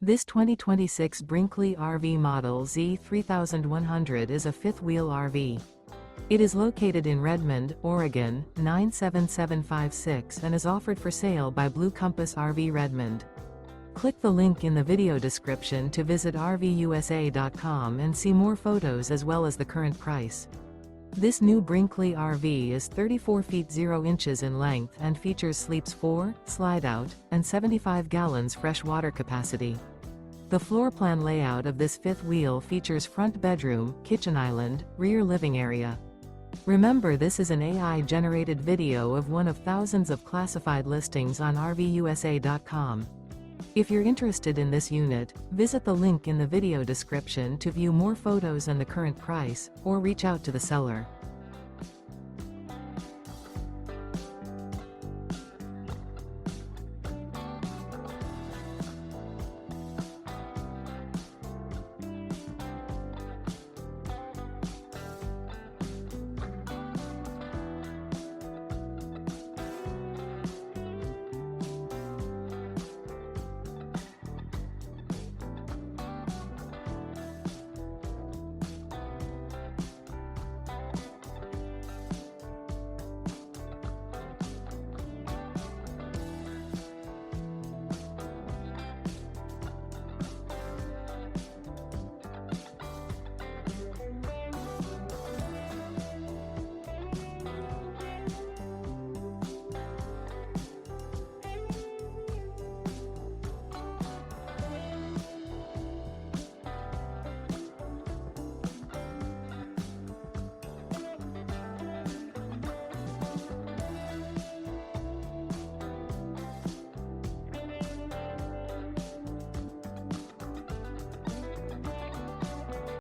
This 2026 Brinkley RV Model Z 3100 is a fifth-wheel RV. It is located in Redmond, Oregon, 97756 and is offered for sale by Blue Compass RV Redmond. Click the link in the video description to visit RVUSA.com and see more photos as well as the current price. This new Brinkley RV is 34 feet 0 inches in length and features sleeps 4, slide-out, and 75 gallons fresh water capacity. The floor plan layout of this fifth wheel features front bedroom, kitchen island, rear living area. Remember, this is an AI-generated video of one of thousands of classified listings on RVUSA.com. If you're interested in this unit, visit the link in the video description to view more photos and the current price, or reach out to the seller.